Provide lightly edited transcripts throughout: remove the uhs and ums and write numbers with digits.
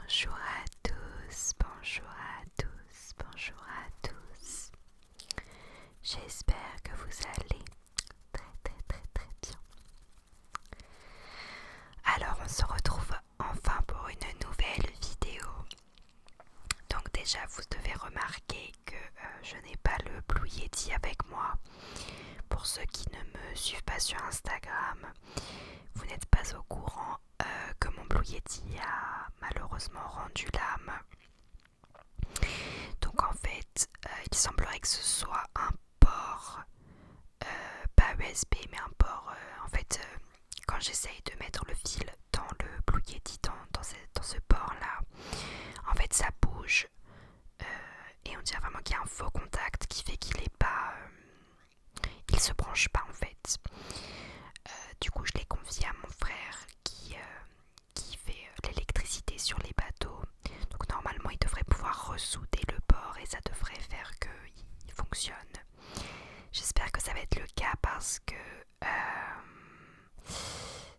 Bonjour à tous, bonjour à tous, bonjour à tous. J'espère que vous allez très bien. Alors on se retrouve enfin pour une nouvelle vidéo. Donc déjà vous devez remarquer que je n'ai pas le Blue Yeti avec moi. Pour ceux qui ne me suivent pas sur Instagram, vous n'êtes pas au courant que mon Blue Yeti a malheureusement rendu l'âme. Donc en fait, il semblerait que ce soit un port, pas USB, mais un port, en fait, quand j'essaye de mettre le fil dans le Blue Yeti, dans ce port-là, en fait ça bouge, et on dirait vraiment qu'il y a un faux contact qui fait qu'il est pas... il se branche pas en fait. Du coup je l'ai confié à mon frère qui fait l'électricité sur les bateaux. Donc normalement il devrait pouvoir ressouder le port et ça devrait faire qu'il fonctionne. J'espère que ça va être le cas parce que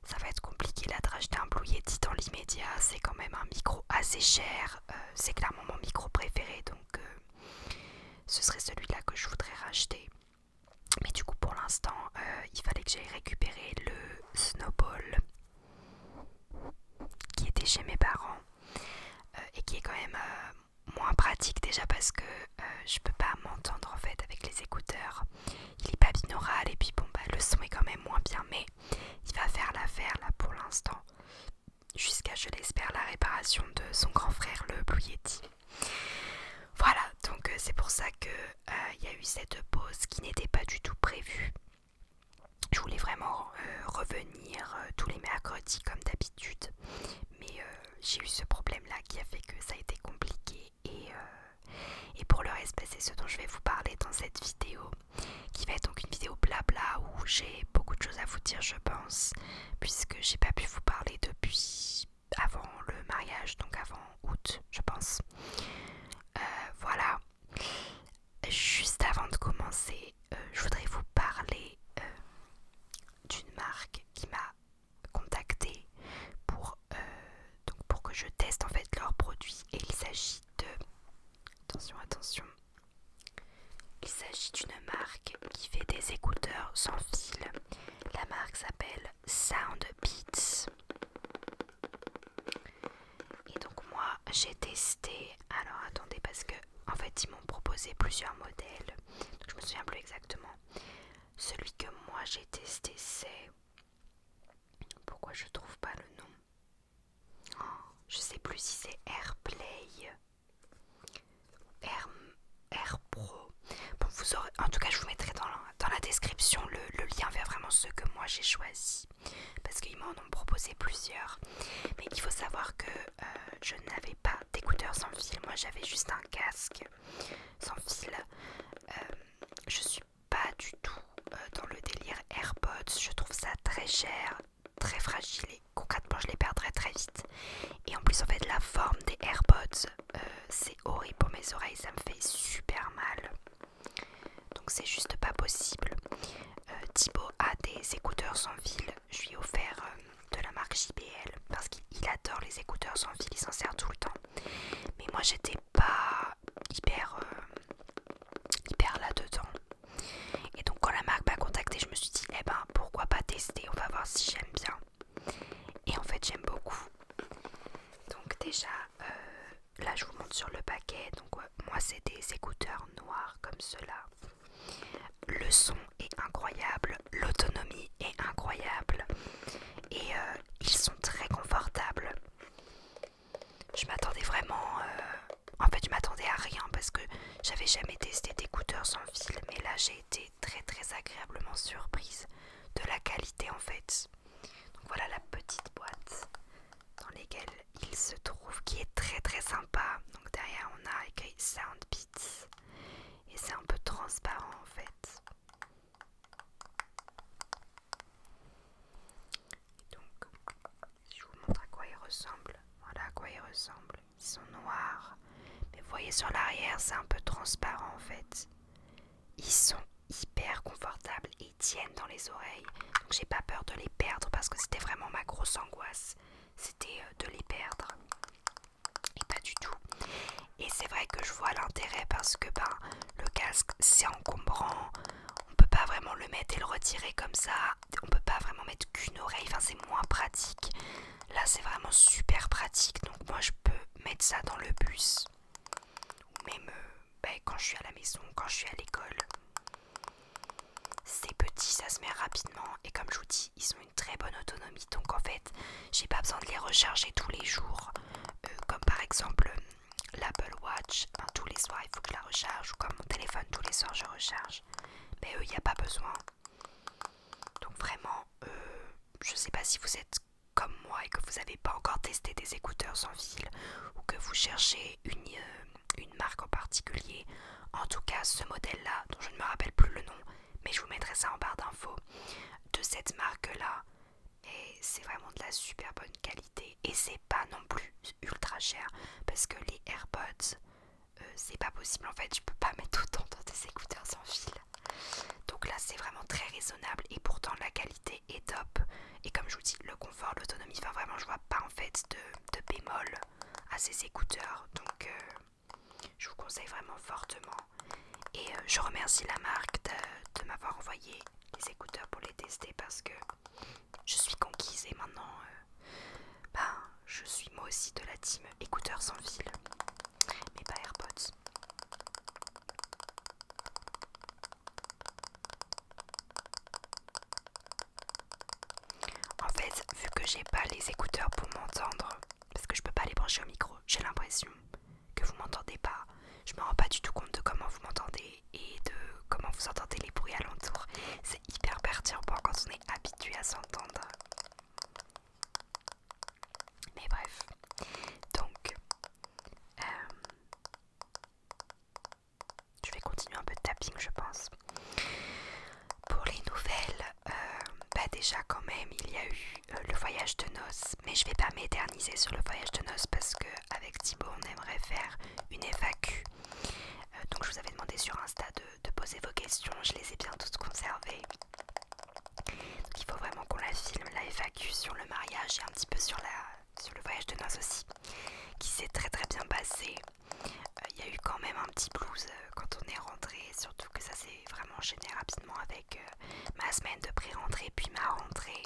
ça va être compliqué là de racheter un Blue Yeti dans l'immédiat. C'est quand même un micro assez cher. C'est clairement mon micro préféré, donc ce serait celui-là que je voudrais racheter. Mais du coup pour l'instant il fallait que j'aille récupérer le Snowball qui était chez mes parents et qui est quand même moins pratique déjà parce que je peux pas m'entendre en fait avec les écouteurs. Il est pas binaural et puis bon bah le son est quand même moins bien, mais il va faire l'affaire là pour l'instant jusqu'à, je l'espère, la réparation de son grand frère le Blue Yeti. Voilà, donc c'est pour ça que il y a eu cette pause qui n'était pas du tout prévue. Je voulais vraiment revenir tous les mercredis comme d'habitude, mais j'ai eu ce problème là qui a fait que ça a été compliqué et pour le reste c'est ce dont je vais vous parler dans cette vidéo qui va être donc une vidéo blabla où j'ai beaucoup de choses à vous dire je pense, puisque j'ai pas pu vous parler depuis avant le mariage, donc avant août je pense. Voilà, juste avant de commencer je voudrais vous parler d'une marque qui m'a contactée pour que je teste en fait leurs produits, et il s'agit de... attention, il s'agit d'une marque qui fait des écouteurs sans fil. La marque s'appelle Soundbeats. Et donc moi j'ai testé, alors attendez parce que en fait ils m'ont proposé plusieurs modèles, donc je me souviens plus exactement. Celui que moi j'ai testé c'est... Pourquoi je trouve pas le nom? Je sais plus si c'est AirPlay, Air Pro. Bon, vous aurez, en tout cas, je vous mettrai dans la description le lien vers vraiment ceux que moi j'ai choisi, parce qu'ils m'en ont proposé plusieurs. Mais il faut savoir que je n'avais pas d'écouteurs sans fil. Moi, j'avais juste un casque sans fil. Je suis pas du tout dans le délire AirPods. Je trouve ça très cher, très fragile et concrètement, je les perdrais très vite. Et en plus en fait la forme des AirPods c'est horrible pour mes oreilles, ça me fait super mal, donc c'est juste pas possible. Thibaut a des écouteurs sans fil, je lui ai offert de la marque JBL parce qu'il adore les écouteurs sans fil, il s'en sert tout le temps, mais moi j'étais pas hyper là dedans. Et donc quand la marque m'a contacté, je me suis dit eh ben pourquoi pas tester, on va voir si j'aime bien. Et en fait j'aime beaucoup. Donc déjà là je vous montre sur le paquet. Donc moi c'est des écouteurs noirs comme cela. Le son est incroyable, l'autonomie est incroyable et ils sont très confortables. Je m'attendais vraiment en fait je m'attendais à rien parce que j'avais jamais testé d'écouteurs sans fil, mais là j'ai été très agréablement surprise de la qualité en fait. Donc voilà la petite boîte dans lesquelles il se trouve, qui est très sympa. Donc derrière on a écrit Soundbeats et c'est un peu transparent en fait. Et donc je vous montre à quoi ils ressemblent. Voilà à quoi ils ressemblent. Ils sont noirs, mais vous voyez sur l'arrière c'est un peu transparent en fait. Ils sont hyper confortables et ils tiennent dans les oreilles, donc j'ai pas peur de les perdre parce que c'était vraiment ma grosse angoisse, c'était de les perdre. du tout. Et c'est vrai que je vois l'intérêt parce que le casque c'est encombrant, on peut pas vraiment le mettre et le retirer comme ça, on peut pas vraiment mettre qu'une oreille, enfin c'est moins pratique. Là c'est vraiment super pratique, donc moi je peux mettre ça dans le bus ou même quand je suis à la maison, quand je suis à l'école. C'est petit, ça se met rapidement et comme je vous dis, ils ont une très bonne autonomie, donc en fait j'ai pas besoin de les recharger tous les jours, comme par exemple l'Apple Watch, tous les soirs il faut que je la recharge, ou comme mon téléphone tous les soirs je recharge, mais eux il n'y a pas besoin. Donc vraiment je sais pas si vous êtes comme moi et que vous n'avez pas encore testé des écouteurs sans fil ou que vous cherchez une marque en particulier. En tout cas ce modèle là dont je ne me rappelle plus le nom, mais je vous mettrai ça en barre d'infos, de cette marque là, et c'est vraiment de la super bonne qualité et c'est pas non plus ultra cher parce que les AirPods c'est pas possible en fait, je peux pas mettre autant dans des écouteurs sans fil. Donc là c'est vraiment très raisonnable et pourtant la qualité est top. Et comme je vous dis, le confort, l'autonomie, enfin vraiment je vois pas en fait de bémol à ces écouteurs. Donc je vous conseille vraiment fortement. Et je remercie la marque de m'avoir envoyé les écouteurs pour les tester parce que je suis conquise et maintenant je suis moi aussi de la team écouteurs sans fil, mais pas AirPods. En fait, vu que j'ai pas les écouteurs pour m'entendre, parce que je peux pas les brancher au micro, j'ai l'impression que vous m'entendez pas. Je me rends pas du tout compte de comment vous m'entendez et de comment vous entendez les bruits alentours. C'est hyper perturbant quand on est habitué à s'entendre. Mais bref, donc je vais continuer un peu de tapping je pense. Pour les nouvelles, déjà quand même il y a eu le voyage de noces, mais je vais pas m'éterniser sur le voyage de noces parce que avec Thibaut on aimerait faire une FAQ. Donc je vous avais demandé sur Insta de poser vos questions, je les ai bien toutes conservées. Donc il faut vraiment qu'on la filme, la FAQ sur le mariage et un petit peu sur le voyage de noces aussi, qui s'est très très bien passé. Il y a eu quand même un petit blues quand on est rentré, surtout que ça s'est vraiment enchaîné rapidement avec ma semaine de pré-rentrée puis ma rentrée,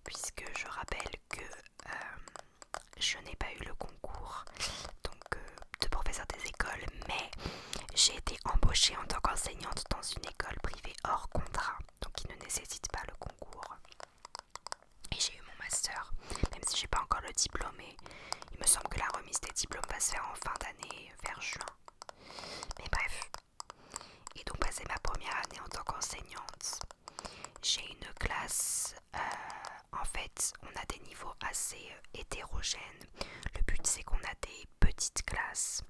puisque je rappelle que je n'ai pas eu le concours donc de professeur des écoles, mais j'ai été embauchée en tant qu'enseignante dans une école privée hors contrat, donc qui ne nécessite pas le concours. Et j'ai eu mon master, même si j'ai pas encore le diplôme, et il me semble que la remise des diplômes va se faire en fin d'année, vers juin. Mais bref. Et donc c'est ma première année en tant qu'enseignante. J'ai une classe, en fait on a des niveaux assez hétérogènes. Le but c'est qu'on a des petites classes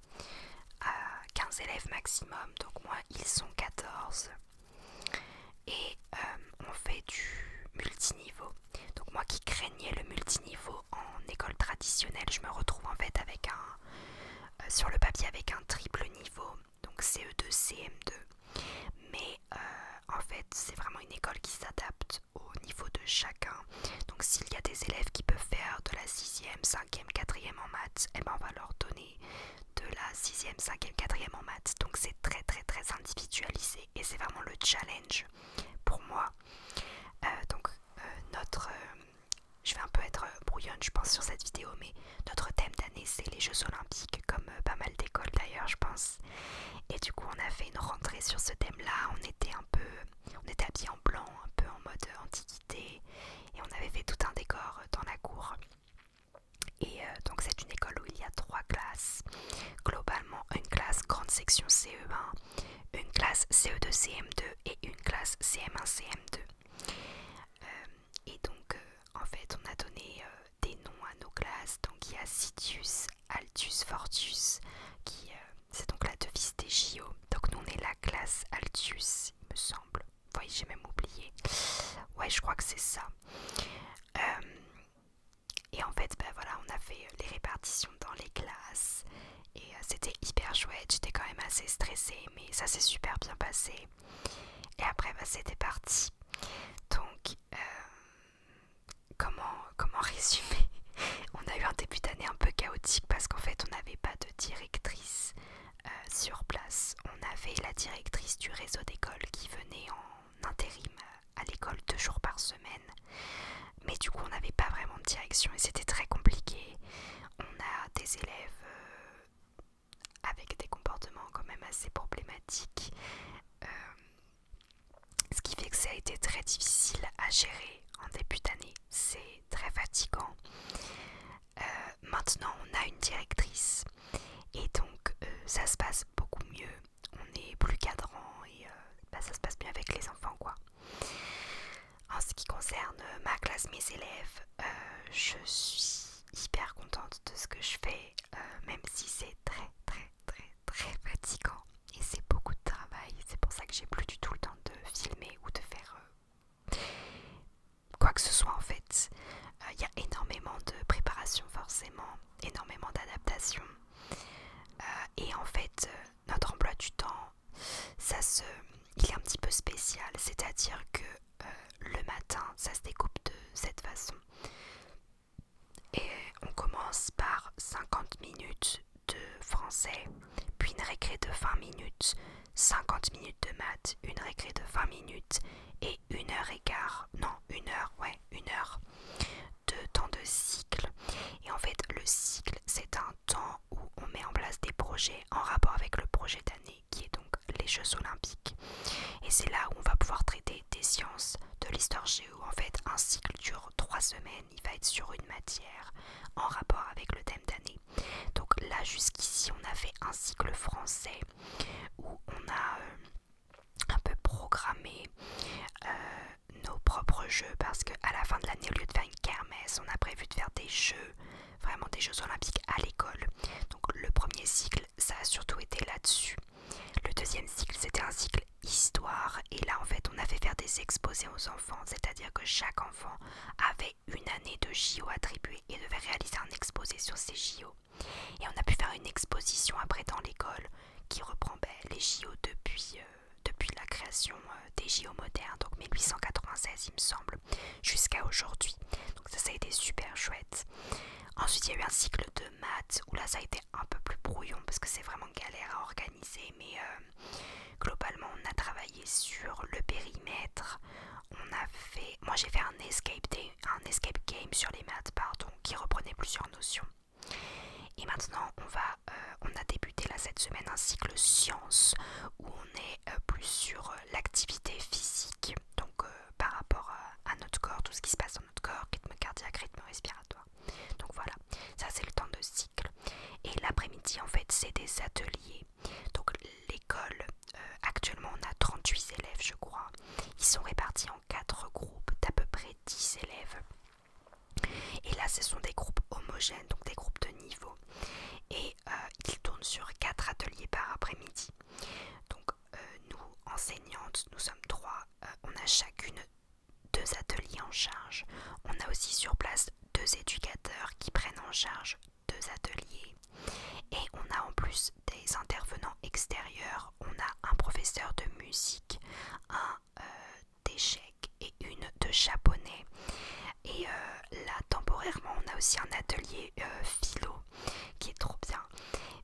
à 15 élèves maximum, donc moi ils sont 14. Et on fait du multiniveau. Donc moi qui craignais le multiniveau en école traditionnelle, je me retrouve en fait avec sur le papier avec un triple niveau, donc CE2, CM2. Mais en fait c'est vraiment une école qui s'adapte au niveau de chacun. Donc s'il y a des élèves qui peuvent faire de la 6e, 5e, 4e en maths, et ben on va leur donner de la 6e, 5e, 4e en maths. Donc c'est très très très individualisé et c'est vraiment le challenge pour moi. Donc je vais un peu être brouillonne je pense sur cette vidéo, mais notre thème d'année c'est les Jeux Olympiques, comme pas mal d'écoles d'ailleurs je pense. Et du coup on a fait une rentrée sur ce thème là, on était habillés en blanc, un peu en mode antiquité, et on avait fait tout un décor dans la cour. Et donc c'est une école où il y a 3 classes, globalement une classe grande section CE1, une classe CE2 CM2 et une classe CM1 CM2. Et donc en fait on a donné des noms à nos classes. Donc il y a Citius, Altus, Fortus, qui c'est donc la devise des JO. Donc nous on est la classe Altus il me semble. Oui, j'ai même oublié. Ouais, je crois que c'est ça. Et en fait voilà, on a fait les répartitions dans les classes et c'était hyper chouette. J'étais quand même assez stressée, mais ça s'est super bien passé. Et après c'était parti. Donc comment résumer? On a eu un début d'année un peu chaotique parce qu'en fait on n'avait pas de directrice sur place. On avait la directrice du réseau d'école qui venait en intérim à l'école 2 jours par semaine. Mais du coup on n'avait pas vraiment de direction et c'était très compliqué. On a des élèves avec des comportements quand même assez problématiques. Ce qui fait que ça a été très difficile à gérer en début d'année. C'est très fatigant. Maintenant on a une directrice et donc ça se passe beaucoup mieux. On est plus cadrant et ça se passe mieux avec les enfants quoi. En ce qui concerne ma classe, mes élèves, je suis hyper contente de ce que je fais, même si c'est très fatigant et c'est beaucoup de travail. C'est pour ça que j'ai plus du tout le temps de filmer ou de faire quoi que ce soit en fait. Il y a énormément de préparation forcément, énormément d'adaptation. Et en fait, notre emploi du temps, il est un petit peu spécial. C'est-à-dire que le matin, ça se découpe de cette façon. Et on commence par 50 minutes de français, puis une récré de 20 minutes, 50 minutes de maths, une récré de 20 minutes et 1h15, non 1 heure de temps de cycle. Et en fait le cycle c'est un temps où on met en place des projets en rapport avec le projet d'année qui est donc les Jeux Olympiques. Et c'est là où on va pouvoir traiter des sciences, de l'histoire géo. En fait un cycle dure 3 semaines, il va être sur une matière en rapport avec le thème d'année. Donc là jusqu'ici on a fait un cycle français où on a un peu programmé nos propres jeux parce qu'à la fin de l'année, au lieu de faire une kermesse, on a prévu de faire des jeux, vraiment des Jeux Olympiques à l'école. Donc le premier cycle, ça a surtout été là-dessus. Le deuxième cycle, c'était un cycle histoire et là en fait on a fait faire des exposés aux enfants, c'est-à-dire que chaque enfant avait une année de JO attribuée et devait réaliser un exposé sur ces JO. Et on a pu faire une exposition après dans l'école qui reprend les JO depuis la création des JO modernes, donc 1896 il me semble, jusqu'à aujourd'hui. Donc ça a été super chouette. Ensuite il y a eu un cycle de maths où là ça a été un peu plus brouillon parce que c'est vraiment galère à organiser, mais globalement on a travaillé sur le périmètre. Moi j'ai fait un escape game sur les maths, pardon, qui reprenait plusieurs notions. Et maintenant on a débuté là cette semaine un cycle sciences où on est plus sur l'activité physique, donc par rapport à notre corps, tout ce qui se passe dans notre corps, rythme cardiaque, rythme respiratoire. Donc voilà, ça c'est le temps de cycle. Et l'après-midi en fait c'est des ateliers. Donc l'école, actuellement on a 38 élèves je crois. Ils sont répartis en 4 groupes d'à peu près 10 élèves. Et là ce sont des groupes homogènes, donc des groupes de niveau. Et ils tournent sur 4 ateliers par après-midi. Donc nous, enseignantes, nous sommes 3. On a chacune 2 ateliers en charge. On a aussi sur place 2 éducateurs qui prennent en charge 2 ateliers. Et on a en plus des intervenants extérieurs. On a un professeur de musique, un d'échecs et une de japonais. Et là temporairement on a aussi un atelier philo qui est trop bien.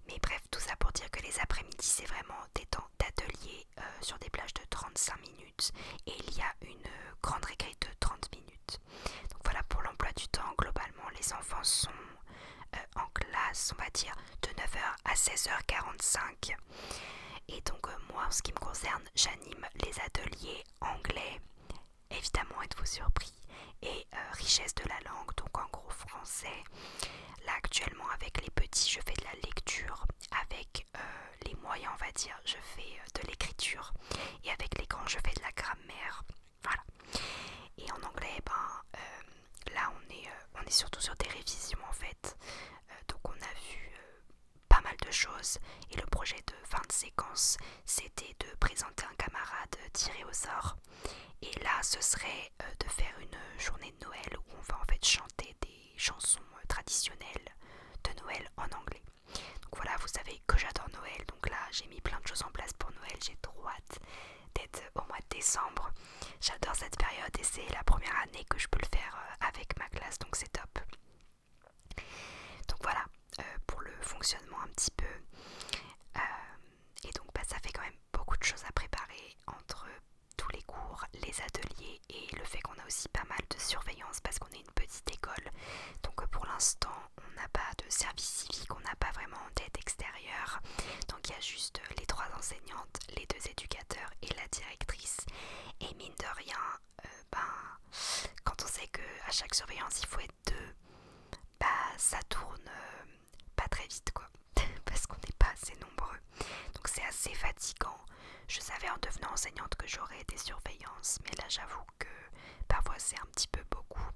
Mais bref, tout ça pour dire que les après-midi c'est vraiment des temps d'atelier sur des plages de 35 minutes et il y a une grande récré de 30 minutes. Donc voilà pour l'emploi du temps. Globalement les enfants sont en classe on va dire de 9h à 16h45. Et donc moi en ce qui me concerne j'anime les ateliers anglais, évidemment êtes-vous surpris, et richesse de la langue, donc en gros français. Là actuellement avec les petits je fais de la lecture, avec les moyens on va dire je fais de l'écriture et avec les grands je fais de la grammaire. Voilà. Et en anglais là on est surtout sur des révisions en fait. Donc on a vu pas mal de choses et le projet de fin de séquence c'était de présenter un camarade tiré au sort. Et là ce serait de faire une journée de Noël où on va en fait chanter des chansons traditionnelles de Noël en anglais. Donc voilà, vous savez que j'adore Noël, donc là j'ai mis plein de choses en place pour Noël, j'ai trop hâte d'être au mois de décembre. J'adore cette période et c'est la première année que je peux le faire avec ma classe, donc c'est top. fonctionnement un petit peu. Et donc ça fait quand même beaucoup de choses à préparer entre tous les cours, les ateliers et le fait qu'on a aussi pas mal de surveillance parce qu'on est une petite école. Donc pour l'instant on n'a pas de service civique, on n'a pas vraiment d'aide extérieure. Donc il y a juste les 3 enseignantes, les 2 éducateurs et la directrice. Et mine de rien, quand on sait qu'à chaque surveillance il faut être 2, ça tourne pas très vite quoi. Parce qu'on n'est pas assez nombreux. Donc c'est assez fatigant. Je savais en devenant enseignante que j'aurais des surveillances, mais là j'avoue que parfois c'est un petit peu beaucoup.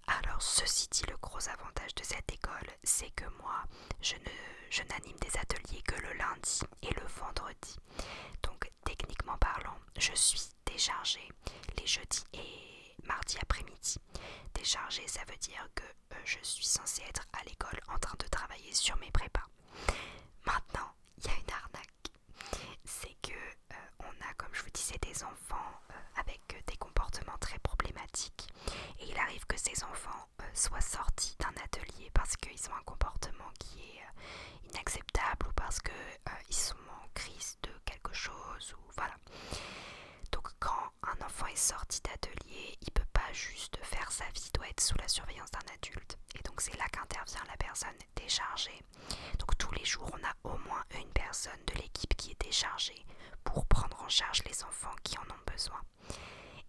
Alors ceci dit, le gros avantage de cette école, c'est que moi je n'anime des ateliers que le lundi et le vendredi. Donc techniquement parlant, je suis déchargée les jeudis et mardi après-midi. Déchargée, ça veut dire que je suis censée être à l'école en train de travailler sur mes prépas. Maintenant, il y a une arnaque. C'est que on a, comme je vous disais, des enfants avec des comportements très problématiques. Et il arrive que ces enfants soient sortis d'un atelier parce qu'ils ont un comportement qui est inacceptable ou parce qu'ils sont en crise de quelque chose ou voilà. Donc quand un enfant est sorti d'atelier, il peut pas juste faire sa vie, il doit être sous la surveillance d'un adulte. Et donc c'est là qu'intervient la personne déchargée. Donc tous les jours on a au moins une personne de l'équipe qui est déchargée pour prendre en charge les enfants qui en ont besoin.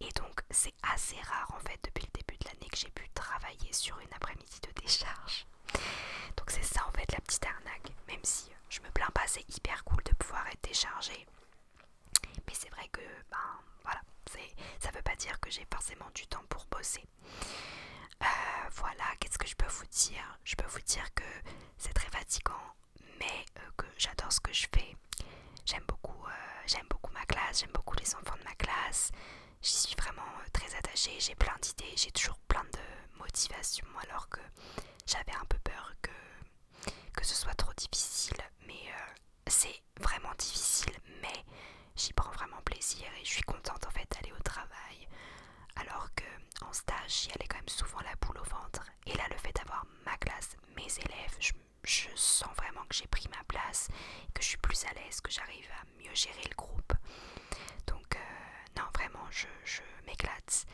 Et donc c'est assez rare en fait depuis le début de l'année que j'ai pu travailler sur une après-midi de décharge. Donc c'est ça en fait la petite arnaque. Même si je me plains pas, c'est hyper cool de pouvoir être déchargée. Mais c'est vrai que voilà, ça veut pas dire que j'ai forcément du temps pour bosser. Voilà, qu'est-ce que je peux vous dire? Je peux vous dire que c'est très fatigant, mais que j'adore ce que je fais. J'aime beaucoup ma classe, j'aime beaucoup les enfants de ma classe. J'y suis vraiment très attachée, j'ai plein d'idées, j'ai toujours plein de motivation alors que j'avais un peu peur que ce soit trop difficile. Mais c'est vraiment difficile, mais j'y prends vraiment plaisir et je suis contente en fait d'aller au travail. Alors qu'en stage, j'y allais quand même souvent la boule au ventre. Et là, le fait d'avoir ma classe, mes élèves, je sens vraiment que j'ai pris ma place, que je suis plus à l'aise, que j'arrive à mieux gérer le groupe. Donc non, vraiment, je m'éclate.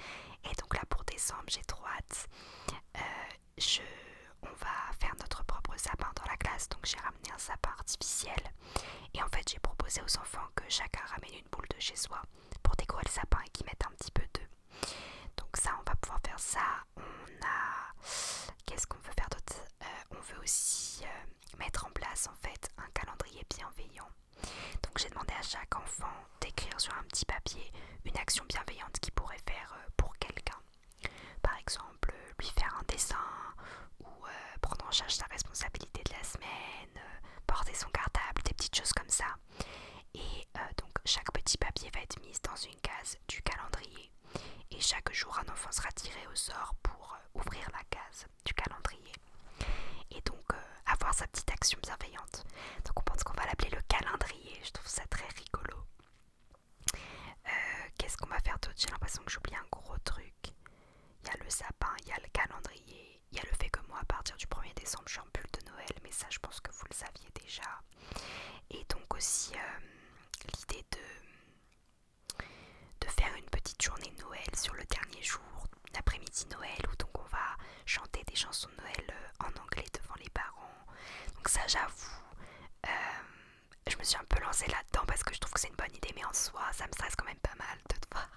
Et donc là, pour décembre, j'ai trop hâte. On va faire notre propre sapin dans la classe, donc j'ai ramené un sapin artificiel. Et en fait, j'ai proposé aux enfants que chacun ramène une boule de chez soi pour décorer le sapin et qu'ils mettent un petit peu d'œufs. Donc ça, on va pouvoir faire ça. Qu'est-ce qu'on veut faire d'autre? On veut aussi mettre en place en fait un calendrier bienveillant. Donc j'ai demandé à chaque enfant d'écrire sur un petit papier une action bienveillante qu'il pourrait faire pour quelqu'un. Par exemple, lui faire un dessin ou prendre en charge sa responsabilité de la semaine, porter son cartable, des petites choses comme ça. Et donc chaque petit papier va être mis dans une case du calendrier. Et chaque jour, un enfant sera tiré au sort pour ouvrir la case du calendrier. Et donc avoir sa petite action bienveillante. Donc on pense qu'on va l'appeler le calendrier. Je trouve ça très rigolo. Qu'est-ce qu'on va faire d'autre? J'ai l'impression que j'oublie un gros truc. Il y a le sapin, il y a le calendrier, il y a le fait que moi à partir du 1er décembre je suis en pull de Noël, mais ça je pense que vous le saviez déjà. Et donc aussi l'idée de faire une petite journée de Noël sur le dernier jour, l'après-midi Noël, où donc on va chanter des chansons de Noël en anglais devant les parents. Donc ça j'avoue, je me suis un peu lancée là-dedans parce que je trouve que c'est une bonne idée, mais en soi ça me stresse quand même pas mal de devoir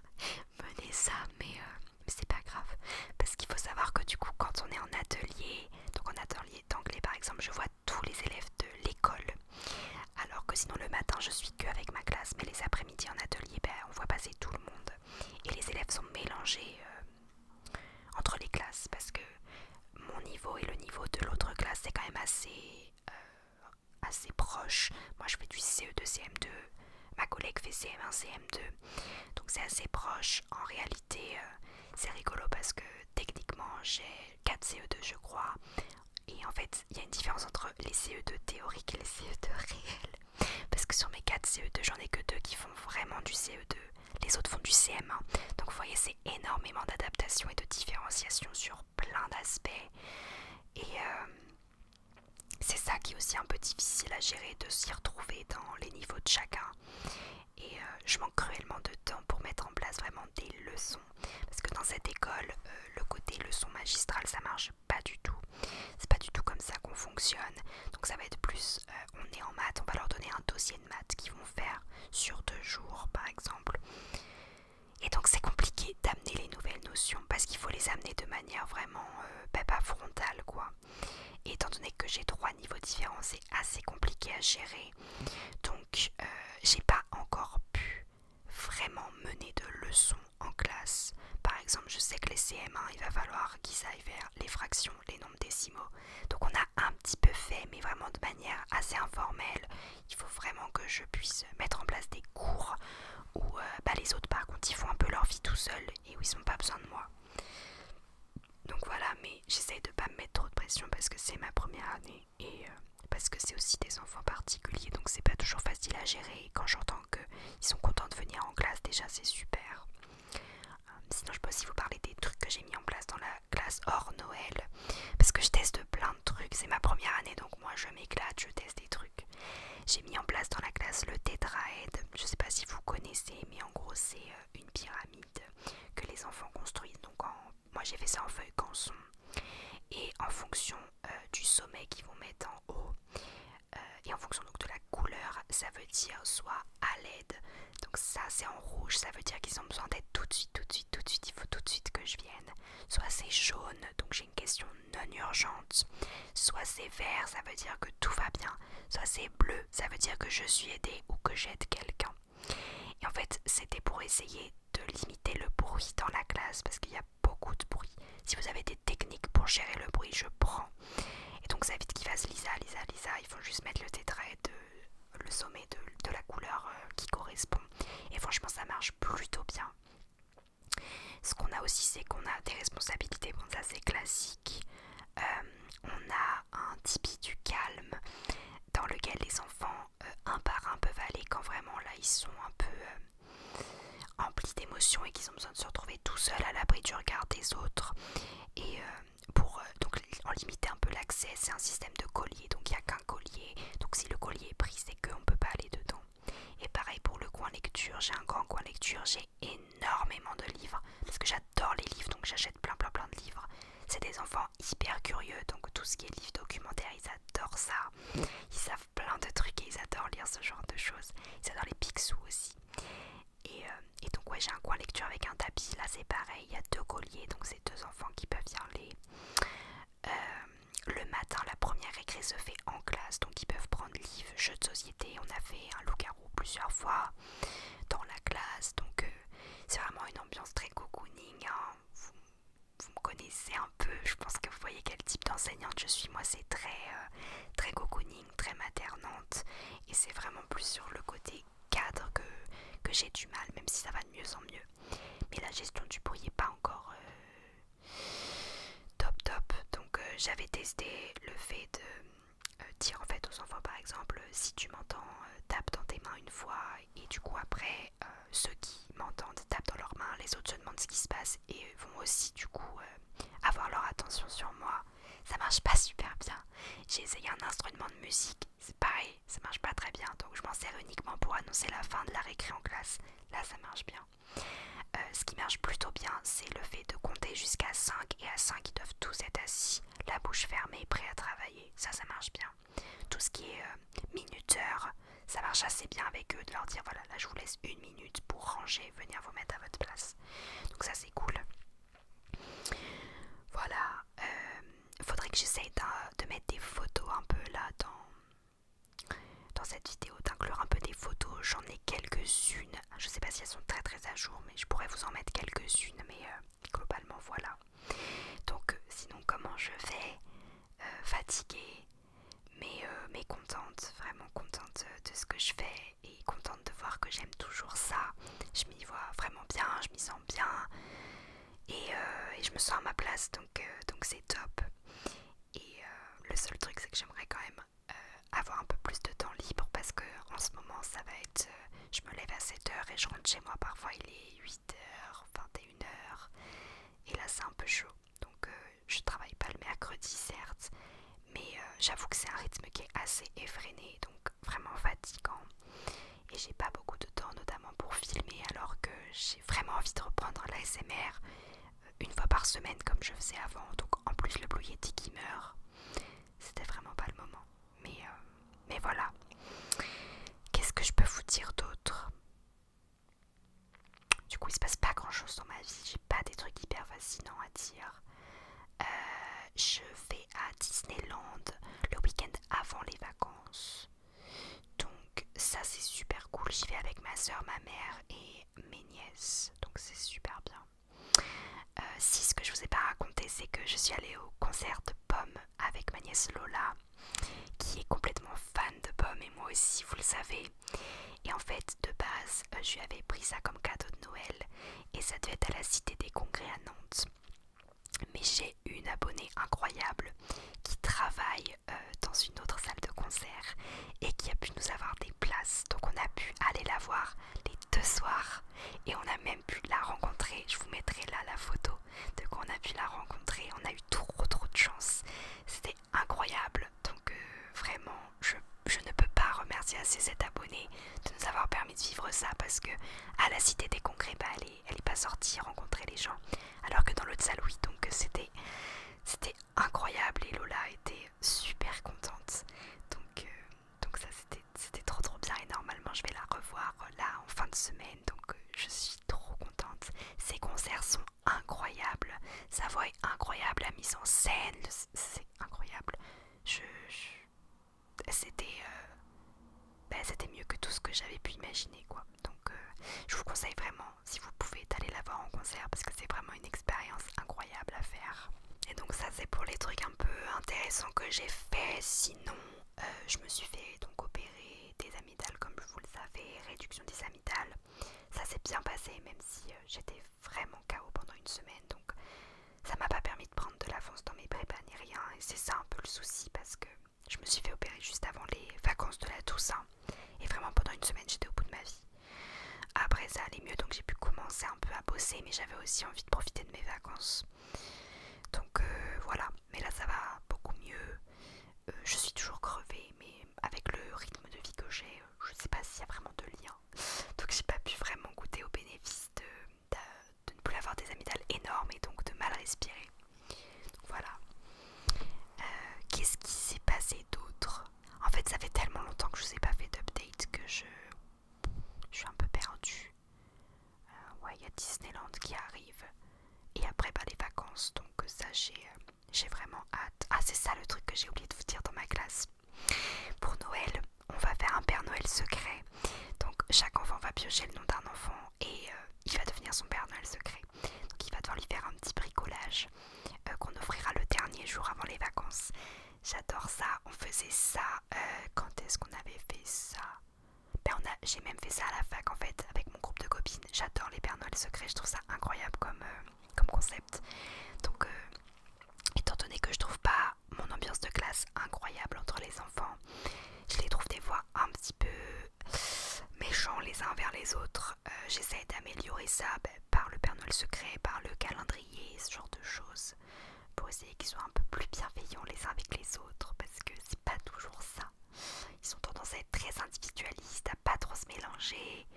mener ça, mais c'est pas grave, parce qu'il faut savoir que du coup quand on est en atelier, donc en atelier d'anglais par exemple, je vois tous les élèves de l'école, alors que sinon le matin je suis que avec ma classe, mais les après-midi en atelier, on voit passer tout le monde, et les élèves sont mélangés entre les classes, parce que mon niveau et le niveau de l'autre classe c'est quand même assez proche. Moi je fais du CE2, CM2, ma collègue fait CM1, CM2, donc c'est assez proche. En réalité c'est rigolo parce que techniquement j'ai 4 CE2 je crois, et en fait il y a une différence entre les CE2 théoriques et les CE2 réels, parce que sur mes 4 CE2 j'en ai que 2 qui font vraiment du CE2, les autres font du CM1. Donc vous voyez, c'est énormément d'adaptation et de différenciation sur plein d'aspects. Et C'est ça qui est aussi un peu difficile à gérer, de s'y retrouver dans les niveaux de chacun. Et je manque cruellement de temps pour mettre en place vraiment des leçons. Parce que dans cette école, le côté leçon magistrale, ça marche pas du tout. C'est pas du tout comme ça qu'on fonctionne. Donc ça va être plus, on est en maths, on va leur donner un dossier de maths qu'ils vont faire sur 2 jours par exemple. Et donc c'est compliqué d'amener les nouvelles notions parce qu'il faut les amener de manière vraiment pas frontale quoi. Et étant donné que j'ai 3 niveaux différents, c'est assez compliqué à gérer. Donc j'ai pas encore pu vraiment mener de leçons en classe. Par exemple, je sais que les CM1, il va falloir qu'ils aillent vers les fractions, les nombres décimaux. Donc on a un petit peu fait, mais vraiment de manière assez informelle. Il faut vraiment que je puisse mettre en place des cours où les autres par contre ils font un peu leur vie tout seuls et où ils n'ont pas besoin de moi. Donc voilà, mais j'essaie de pas me mettre trop de pression parce que c'est ma première année et parce que c'est aussi des enfants particuliers, donc c'est pas toujours facile à gérer. Et quand j'entends qu'ils sont contents de venir en classe, déjà c'est super. Sinon je peux aussi vous parler des trucs que j'ai mis en place dans la classe hors Noël, parce que je teste plein de trucs, c'est ma première année donc moi je m'éclate, je teste des trucs. J'ai mis en place dans la classe le tétraède, je sais pas si vous connaissez, mais en gros c'est une pyramide que les enfants construisent. Donc moi j'ai fait ça en feuille canson et en fonction du sommet qu'ils vont mettre en haut et en fonction donc de la couleur, ça veut dire soit à l'aide. Donc ça c'est en rouge, ça veut dire qu'ils ont besoin d'être tout de suite, il faut tout de suite que je vienne. Soit c'est jaune, donc j'ai une question non urgente. Soit c'est vert, ça veut dire que tout va bien. Soit c'est bleu, ça veut dire que je suis aidée ou que j'aide quelqu'un. Et en fait c'était pour essayer de limiter le bruit dans la classe parce qu'il y a beaucoup de bruit. Si vous avez des techniques pour gérer le bruit, je prends. Et donc ça évite qu'il fasse Lisa, il faut juste mettre le tétraède, le sommet de la couleur qui correspond. Et franchement ça marche plutôt bien. Ce qu'on a aussi, c'est qu'on a des responsabilités, bon ça c'est classique. On a un Tipeee du calme dans lequel les enfants un par un peuvent aller quand vraiment là ils sont un peu emplis d'émotions et qu'ils ont besoin de se retrouver tout seuls à l'abri du regard des autres. Et pour donc en limiter un peu l'accès, c'est un système de collier, donc il n'y a qu'un collier. Donc si le collier est pris, c'est qu'on ne peut pas aller dedans. Et pareil pour le coin lecture, j'ai un grand coin lecture, j'ai énormément de livres parce que j'adore les livres, donc j'achète plein de livres. C'est des enfants hyper curieux, donc tout ce qui est livre documentaire, ils adorent ça. Ils savent plein de trucs et ils adorent lire ce genre de choses. Ils adorent les Picsou aussi. Et donc ouais, j'ai un coin lecture avec un tapis, là c'est pareil, il y a 2 colliers, donc c'est 2 enfants qui peuvent y aller. Le matin, la première récré se fait en classe, donc ils peuvent prendre livres, jeux de société. On a fait un loup-garou plusieurs fois dans la classe, donc c'est vraiment une ambiance très cocooning, hein. Vous me connaissez un peu, je pense que vous voyez quel type d'enseignante je suis. Moi c'est très cocooning, très maternante, et c'est vraiment plus sur le côté cadre que j'ai du mal, même si ça va de mieux en mieux. Mais la gestion du bruit n'est pas encore top. Donc j'avais testé le fait de dire en fait aux enfants par exemple, si tu m'entends, tape dans tes mains une fois, et du coup après ceux qui m'entendent tapent dans leurs mains, les autres se demandent ce qui se passe et vont aussi du coup avoir leur attention sur moi. Ça marche pas super bien. J'ai essayé un instrument de musique, c'est pareil, ça marche pas très bien, donc je m'en sers uniquement pour annoncer la fin de la récré en classe. Là ça marche bien. Ce qui marche plutôt bien, c'est le fait de compter jusqu'à 5, et à 5 ils doivent tous être assis, la bouche fermée, prêts à travailler. Ça marche bien. Tout ce qui est minuteur, ça marche assez bien avec eux, de leur dire voilà, là je vous laisse 1 minute pour ranger, venir vous mettre à votre place. Donc ça c'est cool. Voilà, faudrait que j'essaye de mettre des photos un peu là dans cette vidéo, d'inclure un peu des photos. J'en ai quelques-unes, je sais pas si elles sont très à jour, mais je pourrais vous en mettre quelques-unes, mais globalement voilà. Donc sinon comment je vais, fatiguée mais contente, vraiment contente de ce que je fais et contente de voir que j'aime toujours ça. Je m'y vois vraiment bien, je m'y sens bien et je me sens à ma place, donc c'est top. Et le seul truc c'est que j'aimerais quand même avoir un peu plus de temps libre parce que en ce moment ça va être je me lève à 7h et je rentre chez moi, parfois il est 8h, 21h et là c'est un peu chaud. Donc je travaille pas le mercredi certes, mais j'avoue que c'est un rythme qui est assez effréné, donc vraiment fatigant. Et j'ai pas beaucoup de temps, notamment pour filmer, alors que j'ai vraiment envie de reprendre l'ASMR une fois par semaine comme je faisais avant. Donc en plus le Blue Yeti qui meurt, c'était vraiment pas le moment. Mais voilà. Qu'est-ce que je peux vous dire d'autre? Du coup il se passe pas grand chose dans ma vie, j'ai pas des trucs hyper fascinants à dire. Je vais à Disneyland le week-end avant les vacances. Donc ça c'est super cool, j'y vais avec ma soeur, ma mère et mes nièces. Donc c'est super bien. Si ce que je vous ai pas raconté, c'est que je suis allée au concert de Pomme avec ma nièce Lola, qui est complètement fan de Pomme et moi aussi, vous le savez. Et en fait, de base, je lui avais pris ça comme cadeau de Noël et ça devait être à la Cité des Congrès à Nantes. Mais j'ai une abonnée incroyable qui travaille dans une autre salle de concert et qui a pu nous avoir des places. Donc on a pu aller la voir les 2 soirs et on a même pu la rencontrer. Je vous mettrai là la photo de quand on a pu la rencontrer. On a eu trop de chance. C'était incroyable. Donc vraiment, je ne peux pas remercier assez cette abonnée de nous avoir permis de vivre ça, parce que à la Cité des Congrès, elle est pas sortie rencontrer les gens, alors que dans l'autre salle oui. Donc c'était incroyable et Lola était super contente. Donc ça c'était trop bien et normalement je vais la revoir là en fin de semaine. Donc je suis trop contente. Ces concerts sont incroyables, sa voix est incroyable, la mise en scène, c'est incroyable. C'était mieux que tout ce que j'avais pu imaginer quoi. Donc je vous conseille vraiment, si vous pouvez, d'aller la voir en concert, parce que c'est vraiment une expérience incroyable à faire. Et donc ça c'est pour les trucs un peu intéressants que j'ai fait. Sinon je me suis fait donc opérer des amygdales, comme vous le savez, réduction des amygdales. Ça s'est bien passé, même si j'étais vraiment KO pendant une semaine. Donc ça m'a pas permis de prendre de l'avance dans mes prépas ni rien. Et c'est ça un peu le souci, parce que je me suis fait opérer juste avant les vacances de la Toussaint. Et vraiment pendant une semaine j'étais au bout de ma vie. Après ça allait mieux, donc j'ai pu commencer un peu à bosser, mais j'avais aussi envie de profiter de mes vacances. Donc voilà, mais là ça va beaucoup mieux. Je suis toujours crevée, mais avec le rythme de vie que j'ai, je sais pas s'il y a vraiment de lien. Donc j'ai pas pu vraiment goûter aux bénéfices de ne plus avoir des amygdales énormes et donc de mal respirer. Donc voilà. Qu'est-ce qui s'est passé d'autre? En fait ça fait tellement longtemps que je vous ai pas fait d'update que je suis un peu perdue. Ouais, il y a Disneyland qui arrive. Et après les vacances, donc ça j'ai vraiment hâte. Ah, c'est ça le truc que j'ai oublié de vous dire dans ma classe. Pour Noël, on va faire un Père Noël secret. Donc chaque enfant va piocher le nom d'un enfant et il va devenir son Père Noël secret. Donc il va devoir lui faire un petit bricolage qu'on offrira le dernier jour avant les vacances. J'adore ça. On faisait ça. Quand est-ce qu'on avait fait ça? J'ai même fait ça à la fac en fait avec mon groupe de copines. J'adore les Père Noël secrets, je trouve ça incroyable comme concept. Donc étant donné que je trouve pas mon ambiance de classe incroyable entre les enfants, je les trouve des fois un petit peu méchants les uns vers les autres. J'essaie d'améliorer ça par le Père Noël secret, par le calendrier, ce genre de choses, pour essayer qu'ils soient un peu plus bienveillants les uns avec les autres, parce que c'est pas toujours ça. Ils ont tendance à être très individualistes, à pas trop se mélanger,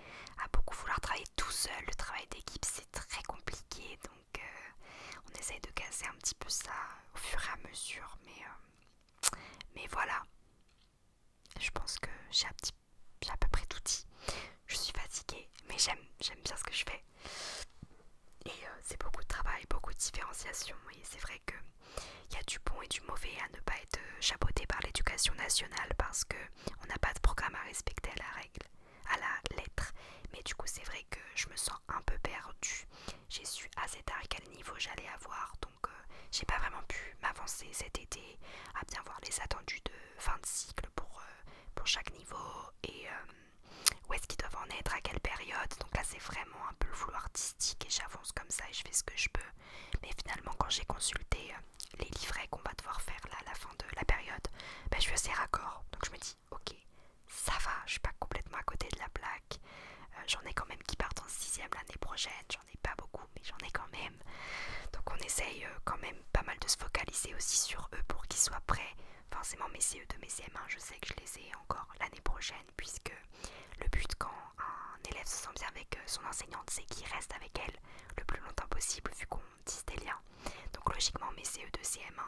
à beaucoup vouloir travailler tout seul. Le travail d'équipe c'est très compliqué, donc on essaye de casser un petit peu ça au fur et à mesure, mais voilà. Je pense que j'ai à peu près tout dit. Je suis fatiguée, mais j'aime bien ce que je fais. Et c'est beaucoup de travail, beaucoup de différenciation. Et c'est vrai que il y a du bon et du mauvais à ne pas être chapeauté par l'éducation nationale, parce que on n'a pas de programme à respecter à la lettre. Mais du coup c'est vrai que je me sens un peu perdue. J'ai su assez tard quel niveau j'allais avoir, donc j'ai pas vraiment pu m'avancer cet été à bien voir les attendus de fin de cycle pour chaque niveau et où est-ce qu'ils doivent en être, à quelle période. Donc là c'est vraiment un peu le flou artistique et j'avance comme ça et je fais ce que je peux. Mais finalement quand j'ai consulté les livrets qu'on va devoir faire là à la fin de la période, je suis assez raccord. Donc je me dis ok, ça va, je suis pas complètement à côté de la plaque. J'en ai quand même qui partent en 6ème l'année prochaine, j'en ai pas beaucoup mais j'en ai quand même. Donc on essaye quand même pas mal de se focaliser aussi sur eux pour qu'ils soient prêts. Enfin forcément mes CE2, mes CM1, je sais que je les ai encore l'année prochaine, puisque le but quand un élève se sent bien avec son enseignante, c'est qu'il reste avec elle le plus longtemps possible vu qu'on tisse des liens. Donc logiquement mes CE2, CM1,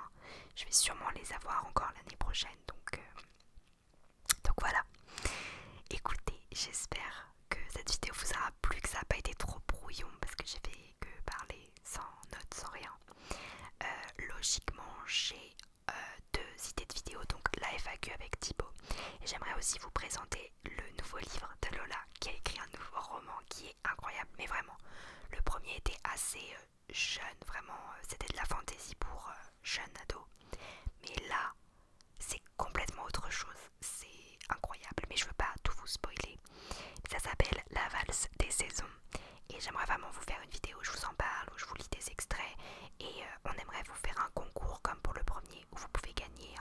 je vais sûrement les avoir encore l'année prochaine. Donc voilà. Écoutez, j'espère que cette vidéo vous aura plu, que ça n'a pas été trop brouillon parce que j'ai fait que parler sans notes, sans rien. Logiquement, j'ai deux idées de vidéos, donc la FAQ avec Thibaut. Et j'aimerais aussi vous présenter le nouveau livre de Lola qui a écrit un nouveau roman qui est incroyable. Mais vraiment, le premier était assez jeune, vraiment, c'était de la fantaisie pour jeunes ados. Mais là, c'est complètement autre chose, c'est incroyable, mais je veux pas tout vous spoiler. Ça s'appelle La valse des saisons et j'aimerais vraiment vous faire une vidéo où je vous en parle, où je vous lis des extraits et on aimerait vous faire un concours comme pour le premier où vous pouvez gagner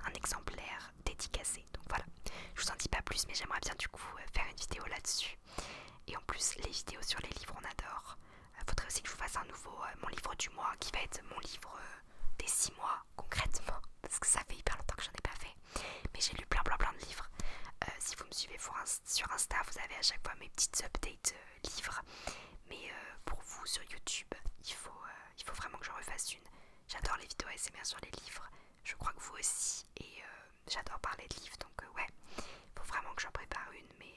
un exemplaire dédicacé. Donc voilà, je vous en dis pas plus, mais j'aimerais bien du coup faire une vidéo là-dessus. Et en plus les vidéos sur les livres on adore. Faudrait aussi que je vous fasse un nouveau mon livre du mois qui va être mon livre des 6 mois concrètement, parce que ça fait hyper longtemps que j'en ai pas fait, mais j'ai lu plein de livres. Si vous me suivez sur Insta, vous avez à chaque fois mes petites updates livres, mais pour vous sur YouTube, il faut vraiment que j'en refasse une. J'adore les vidéos ASMR sur les livres, je crois que vous aussi, et j'adore parler de livres, donc ouais, il faut vraiment que j'en prépare une, mais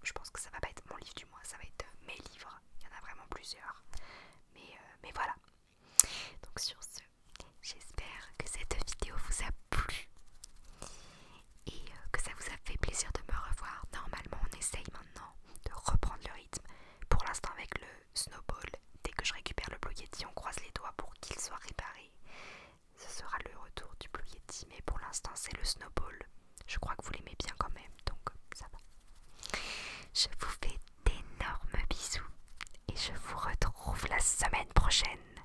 je pense que ça va pas être mon livre du mois, ça va être mes livres, il y en a vraiment plusieurs, mais voilà. Donc sur ce, j'espère que cette vidéo vous a plu et que ça vous a fait plaisir de me revoir. Normalement on essaye maintenant de reprendre le rythme. Pour l'instant avec le snowball, dès que je récupère le Blue Yeti, on croise les doigts pour qu'il soit réparé. Ce sera le retour du Blue Yeti, mais pour l'instant c'est le snowball. Je crois que vous l'aimez bien quand même, donc ça va. Je vous fais d'énormes bisous et je vous retrouve la semaine prochaine